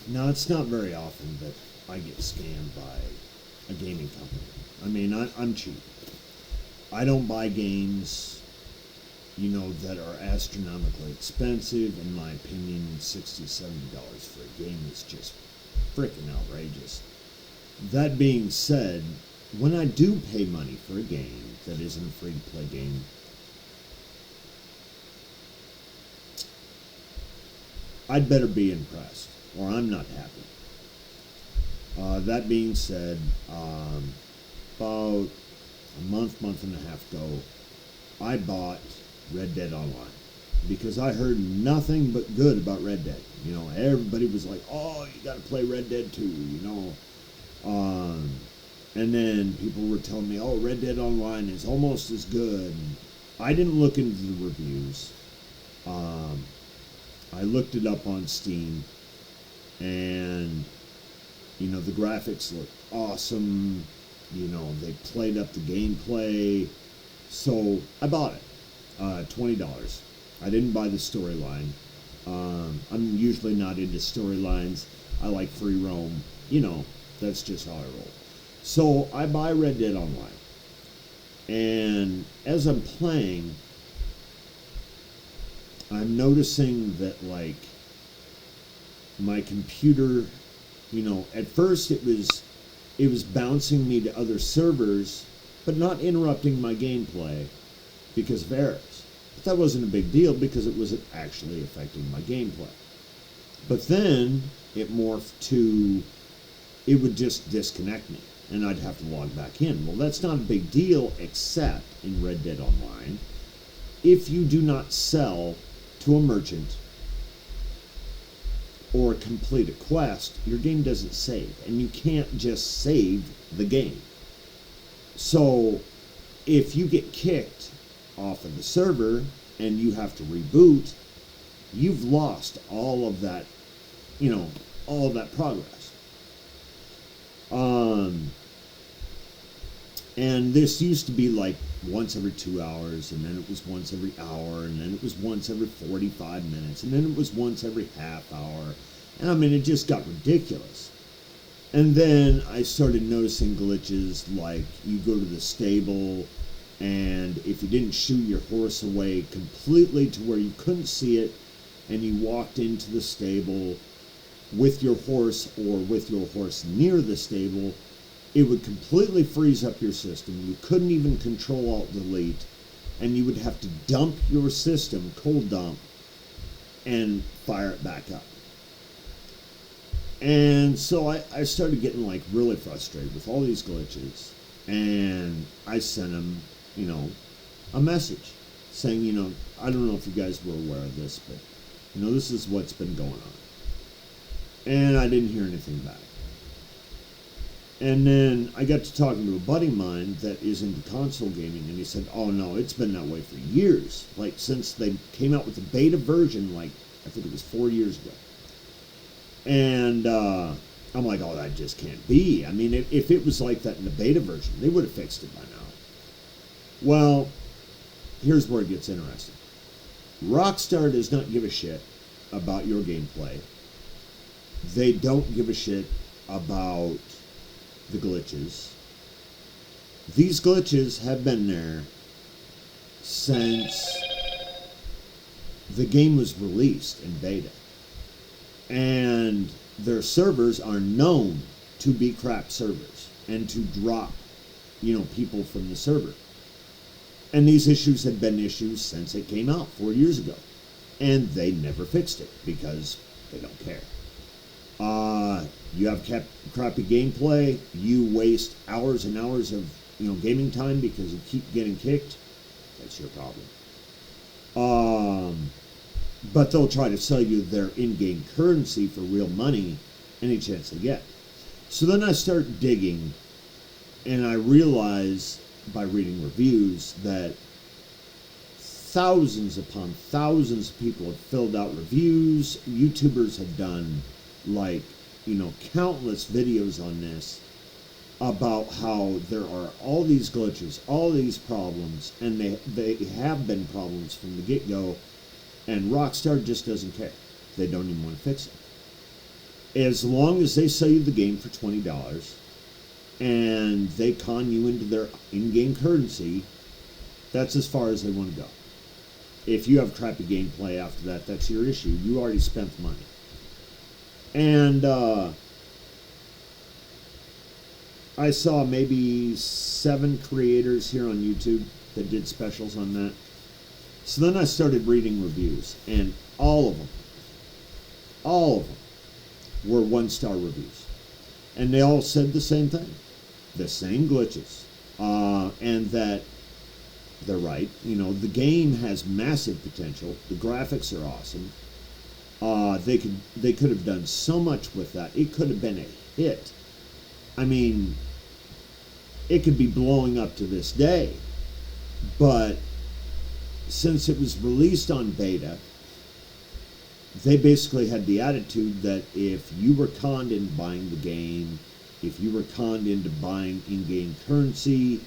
Now, it's not very often that I get scammed by a gaming company. I mean, I'm cheap. I don't buy games, that are astronomically expensive. In my opinion, $60, $70 for a game is just freaking outrageous. That being said, when I do pay money for a game that isn't a free to play game, I'd better be impressed, or I'm not happy. That being said, about a month and a half ago, I bought Red Dead Online because I heard nothing but good about Red Dead. Everybody was like, "Oh, you got to play Red Dead 2," and then people were telling me, "Oh, Red Dead Online is almost as good." I didn't look into the reviews. Um, I looked it up on Steam, and the graphics looked awesome. They played up the gameplay, so I bought it. $20. I didn't buy the storyline. I'm usually not into storylines. I like free roam. That's just how I roll. So I buy Red Dead Online, and as I'm playing, I'm noticing that my computer, at first it was bouncing me to other servers, but not interrupting my gameplay because of errors. But that wasn't a big deal because it wasn't actually affecting my gameplay. But then it morphed to it would just disconnect me and I'd have to log back in. Well, that's not a big deal except in Red Dead Online. If you do not sell to a merchant or complete a quest, your game doesn't save, and you can't just save the game. So if you get kicked off of the server and you have to reboot, you've lost all of that, all of that progress. And this used to be like once every 2 hours, and then it was once every hour, and then it was once every 45 minutes, and then it was once every half hour. And I mean, it just got ridiculous. And then I started noticing glitches like you go to the stable, and if you didn't shoo your horse away completely to where you couldn't see it, and you walked into the stable with your horse or with your horse near the stable, it would completely freeze up your system. You couldn't even Control Alt Delete, and you would have to dump your system, cold dump, and fire it back up. And so I started getting really frustrated with all these glitches, and I sent him, a message saying, I don't know if you guys were aware of this, but this is what's been going on. And I didn't hear anything back. And then I got to talking to a buddy of mine that is into console gaming, and he said, "Oh no, it's been that way for years. Since they came out with the beta version, I think it was 4 years ago." And I'm like, "Oh, that just can't be. I mean, if it was like that in the beta version, they would have fixed it by now." Well, here's where it gets interesting. Rockstar does not give a shit about your gameplay. They don't give a shit about the glitches. These glitches have been there since the game was released in beta. And their servers are known to be crap servers and to drop, people from the server. And these issues have been issues since it came out 4 years ago. And they never fixed it because they don't care. You have crappy gameplay, you waste hours and hours of gaming time because you keep getting kicked, that's your problem. But they'll try to sell you their in-game currency for real money any chance they get. So then I start digging, and I realize by reading reviews that thousands upon thousands of people have filled out reviews. YouTubers have done countless videos on this about how there are all these glitches, all these problems, and they have been problems from the get-go, and Rockstar just doesn't care. They don't even want to fix it. as long as they sell you the game for $20 and they con you into their in-game currency, that's as far as they want to go. If you have crappy gameplay after that, that's your issue. You already spent the money. And I saw maybe 7 creators here on YouTube that did specials on that. So then I started reading reviews, and all of them were 1-star reviews. And they all said the same thing, the same glitches, and that they're right. You know, the game has massive potential. The graphics are awesome. They could have done so much with that. It could have been a hit. I mean, it could be blowing up to this day. But since it was released on beta, they basically had the attitude that if you were conned into buying the game, if you were conned into buying in-game currency,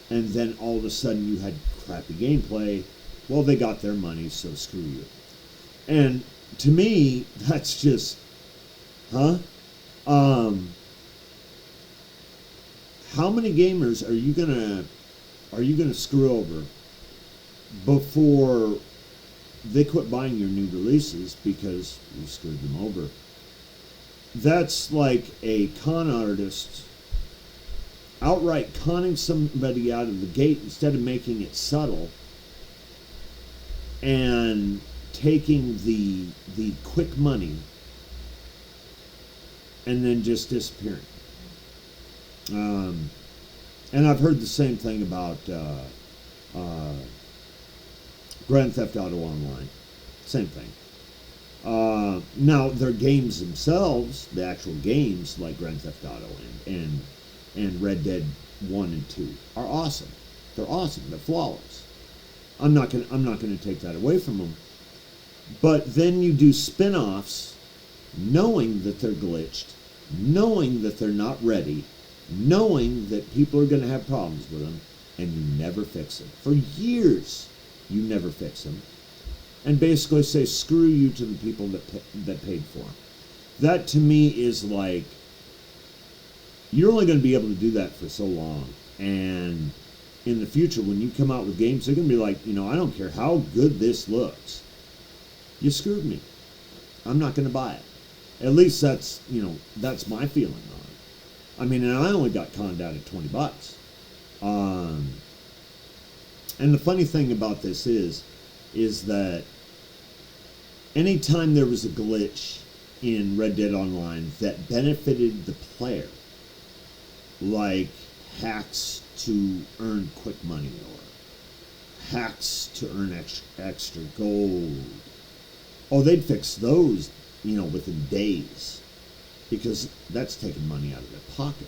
and then all of a sudden you had crappy gameplay, well, they got their money, so screw you. And to me, that's just, huh? How many gamers are you gonna screw over before they quit buying your new releases because you screwed them over? That's like a con artist outright conning somebody out of the gate instead of making it subtle and taking the quick money and then just disappearing. And I've heard the same thing about Grand Theft Auto Online. Same thing. Now, their games themselves, the actual games like Grand Theft Auto and Red Dead 1 and 2 are awesome. They're awesome. They're flawless. I'm not gonna take that away from them. But then you do spin-offs knowing that they're glitched, knowing that they're not ready, knowing that people are going to have problems with them, and you never fix them. For years, you never fix them. And basically say, screw you to the people that paid for them. That to me is like, you're only going to be able to do that for so long. And in the future, when you come out with games, they're going to be like, you know, I don't care how good this looks. You screwed me. I'm not going to buy it. At least that's, you know, that's my feeling on it. I mean, and I only got conned out at $20. And the funny thing about this is that anytime there was a glitch in Red Dead Online that benefited the player, like hacks to earn quick money or hacks to earn extra gold, oh, they'd fix those, you know, within days, because that's taking money out of their pocket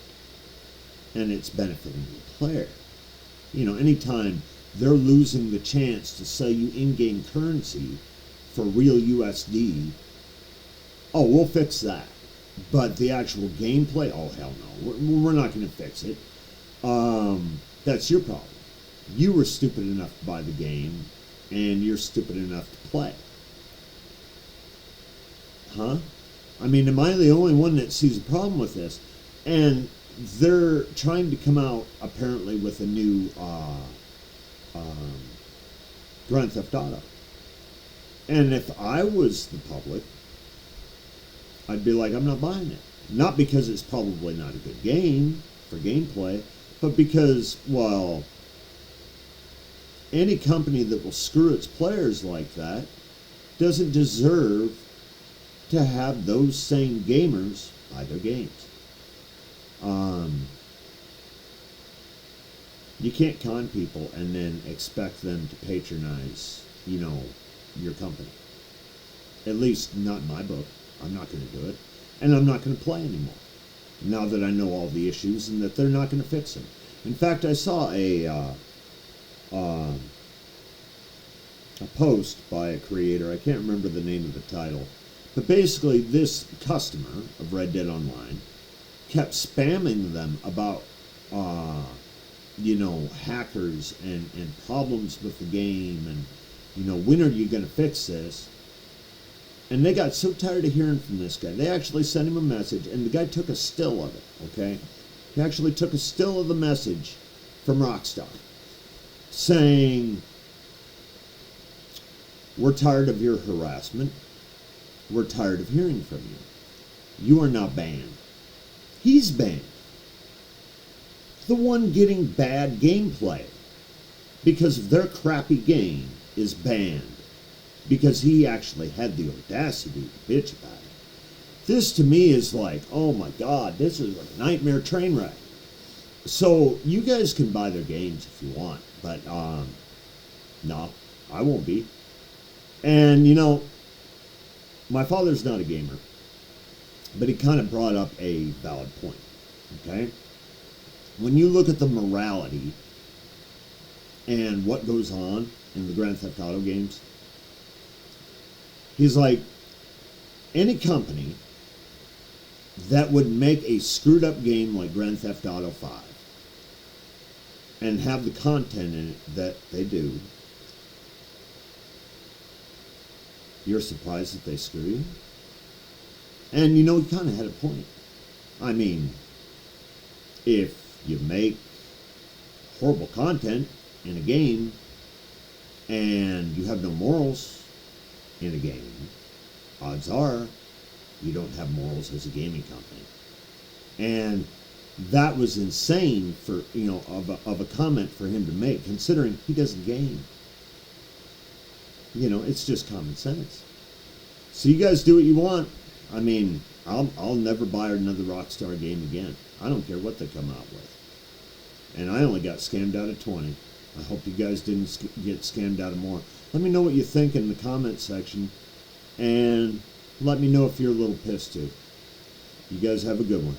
and it's benefiting the player. You know, anytime they're losing the chance to sell you in-game currency for real USD, oh, we'll fix that. But the actual gameplay, oh, hell no, we're not going to fix it. That's your problem. You were stupid enough to buy the game, and you're stupid enough to play. Huh? I mean, am I the only one that sees a problem with this? And they're trying to come out, apparently, with a new Grand Theft Auto. And if I was the public, I'd be like, I'm not buying it. Not because it's probably not a good game for gameplay, but because, well, any company that will screw its players like that doesn't deserve to have those same gamers buy their games. You can't con people and then expect them to patronize, you know, your company. At least not in my book. I'm not going to do it. And I'm not going to play anymore. Now that I know all the issues and that they're not going to fix them. In fact, I saw a post by a creator. I can't remember the name of the title. But basically, this customer of Red Dead Online kept spamming them about, you know, hackers and problems with the game and, you know, when are you going to fix this? And they got so tired of hearing from this guy, they actually sent him a message, and the guy took a still of it, okay? He actually took a still of the message from Rockstar saying, we're tired of your harassment. We're tired of hearing from you. You are now banned. He's banned. The one getting bad gameplay because of their crappy game is banned because he actually had the audacity to bitch about it. This to me is like, oh my God, this is a nightmare train wreck. So you guys can buy their games if you want, but no, I won't be. And you know, my father's not a gamer, but he kind of brought up a valid point, okay? When you look at the morality and what goes on in the Grand Theft Auto games, he's like, any company that would make a screwed up game like Grand Theft Auto 5 and have the content in it that they do, you're surprised that they screw you? And you know, he kind of had a point. I mean, if you make horrible content in a game and you have no morals in a game, odds are you don't have morals as a gaming company. And that was insane for, you know, of a comment for him to make, considering he doesn't game. You know, it's just common sense. So you guys do what you want. I mean, I'll never buy another Rockstar game again. I don't care what they come out with. And I only got scammed out of 20. I hope you guys didn't get scammed out of more. Let me know what you think in the comment section. And let me know if you're a little pissed too. You guys have a good one.